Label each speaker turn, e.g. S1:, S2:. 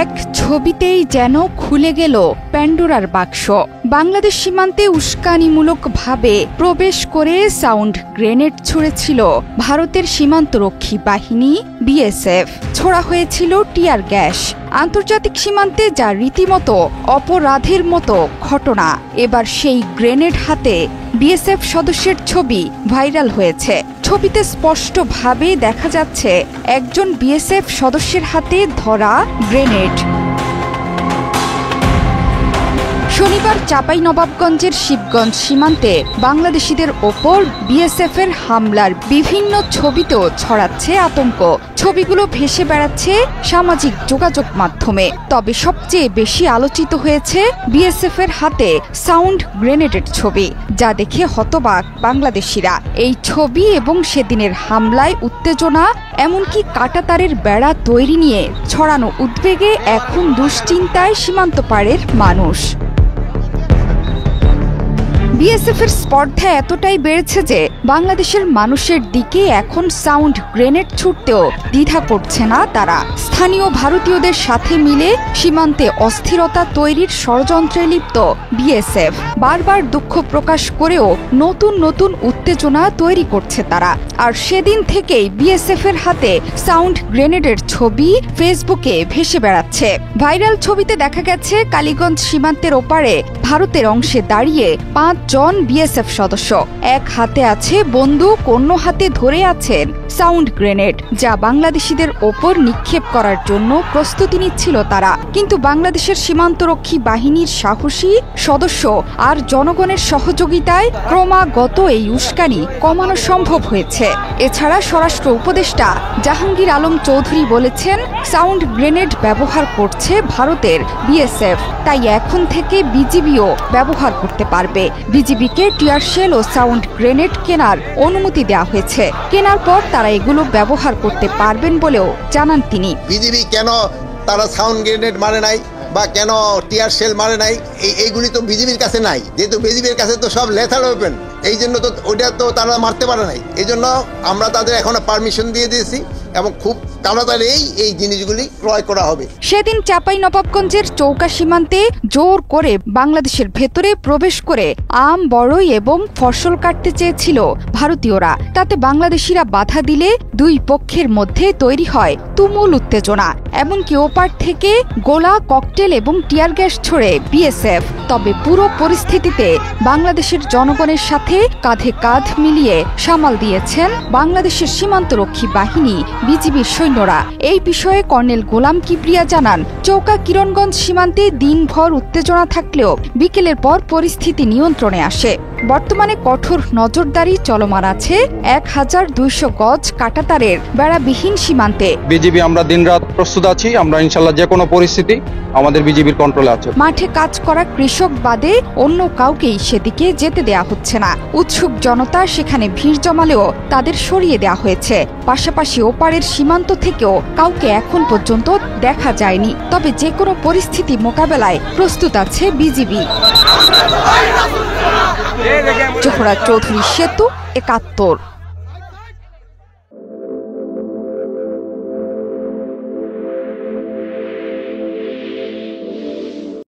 S1: এক ছবিতেই যেন খুলে গেল প্যান্ডোরার বাক্স। বাংলাদেশ সীমান্তে উস্কানিমূলকভাবে প্রবেশ করে সাউন্ড গ্রেনেড ছুড়েছিল ভারতের সীমান্তরক্ষী বাহিনী বিএসএফ। ছোড়া হয়েছিল টিয়ার গ্যাস। আন্তর্জাতিক সীমান্তে যা রীতিমতো অপরাধের মতো ঘটনা। এবার সেই গ্রেনেড হাতে বিএসএফ সদস্যের ছবি ভাইরাল হয়েছে। ছবিতে স্পষ্টভাবে দেখা যাচ্ছে একজন বিএসএফ সদস্যের হাতে ধরা গ্রেনেড। শনিবার চাঁপাইনবাবগঞ্জের শিবগঞ্জ সীমান্তে বাংলাদেশিদের ওপর বিএসএফের হামলার বিভিন্ন ছবিতেও ছড়াচ্ছে আতঙ্ক। ছবিগুলো ভেসে বেড়াচ্ছে সামাজিক যোগাযোগ মাধ্যমে। তবে সবচেয়ে বেশি আলোচিত হয়েছে বিএসএফের হাতে সাউন্ড গ্রেনেডের ছবি, যা দেখে হতবাক বাংলাদেশিরা। এই ছবি এবং সেদিনের হামলায় উত্তেজনা, এমনকি কাঁটাতারের বেড়া তৈরি নিয়ে ছড়ানো উদ্বেগে এখন দুশ্চিন্তায় সীমান্ত পাড়ের মানুষ। বিএসএফের স্পর্ধা এতটাই বেড়েছে যে বাংলাদেশের মানুষের দিকে এখন সাউন্ড গ্রেনেড ছুটতেও দ্বিধা করছে না তারা। স্থানীয় ভারতীয়দের সাথে মিলে সীমান্তে অস্থিরতা তৈরির ষড়যন্ত্রে লিপ্ত বিএসএফ বারবার দুঃখ প্রকাশ করেও নতুন নতুন উত্তেজনা তৈরি করছে তারা। আর সেদিন থেকেই বিএসএফের হাতে সাউন্ড গ্রেনেডের ছবি ফেসবুকে ভেসে বেড়াচ্ছে। ভাইরাল ছবিতে দেখা গেছে কালীগঞ্জ সীমান্তের ওপারে ভারতের অংশে দাঁড়িয়ে 5 জন বিএসএফ সদস্য। এক হাতে আছে বন্দুক, অন্য হাতে ধরে আছেন সাউন্ড গ্রেনেড, যা বাংলাদেশিদের ওপর নিক্ষেপ করার জন্য প্রস্তুতি নিচ্ছিল তারা। কিন্তু বাংলাদেশের সীমান্তরক্ষী বাহিনীর সাহসী সদস্য আর জনগণের সহযোগিতায় ক্রমাগত এই উস্কানি কমানো সম্ভব হয়েছে। এছাড়া স্বরাষ্ট্র উপদেষ্টা জাহাঙ্গীর আলম চৌধুরী বলেছেন, সাউন্ড গ্রেনেড ব্যবহার করছে ভারতের বিএসএফ, তাই এখন থেকে বিজিবিও ব্যবহার করতে পারবে। বিজিবিকে টিয়ারশেল ও সাউন্ড গ্রেনেড কেনার অনুমতি দেওয়া হয়েছে। কেনার পর তারা এগুলো ব্যবহার করতে পারবেন বলেও জানান তিনি।
S2: বিজিবি কেন তারা সাউন্ড গ্রেনেড মারে নাই বা কেন টিয়ারশেল মারে নাই, এইগুলি তো বিজিবির কাছে নাই। যেহেতু বিজিবির কাছে তো সব লেথাল ওয়েপন, এই জন্য তো ওটা তো তারা মারতে পারে নাই। এই জন্য আমরা তাদের এখনো পারমিশন দিয়ে দিয়েছি এবং খুব তাড়াতাড়ি এই জিনিসগুলি ক্রয় করা হবে।
S1: সেদিন চাঁপাইনবাবগঞ্জের চৌকা সীমান্তে জোর করে বাংলাদেশের ভেতরে প্রবেশ করে আম, বড়ই এবং ফসল কাটতে চেয়েছিল ভারতীয়রা। তাতে বাংলাদেশিরা বাধা দিলে দুই পক্ষের মধ্যে তৈরি হয় তুমুল উত্তেজনা। এমনকি ওপার থেকে গোলা, ককটেল এবং টিয়ার গ্যাস ছোড়ে বিএসএফ। তবে পুরো পরিস্থিতিতে বাংলাদেশের জনগণের সাথে কাঁধে কাঁধ মিলিয়ে সামাল দিয়েছেন বাংলাদেশের সীমান্তরক্ষী বাহিনী বিজিবির সৈন্যরা। এই বিষয়ে কর্নেল গোলাম কিবরিয়া জানান, চৌকা কিরণগঞ্জ সীমান্তে দিনভর উত্তেজনা থাকলেও বিকেলের পর পরিস্থিতি নিয়ন্ত্রণে আসে। বর্তমানে কঠোর নজরদারি চলমান আছে 1200 গজ কাঁটাতারের বেড়াবিহীন সীমান্তে।
S3: বিজিবি আমরা দিনরাত প্রস্তুত আছি। আমরা ইনশাআল্লাহ যে কোনো পরিস্থিতি আমাদের বিজিবির কন্ট্রোলে আছে।
S1: মাঠে কাজ করা কৃষক বাদে অন্য কাউকেই সেদিকে যেতে দেয়া হচ্ছে না। উৎসুক জনতা সেখানে ভিড় জমালেও তাদের সরিয়ে দেওয়া হয়েছে। পাশাপাশি ওপারের সীমান্ত থেকেও কাউকে এখন পর্যন্ত দেখা যায়নি। তবে যে কোনো পরিস্থিতি মোকাবেলায় প্রস্তুত আছে বিজিবি। জোহরা চৌধুরী, সেতু 71।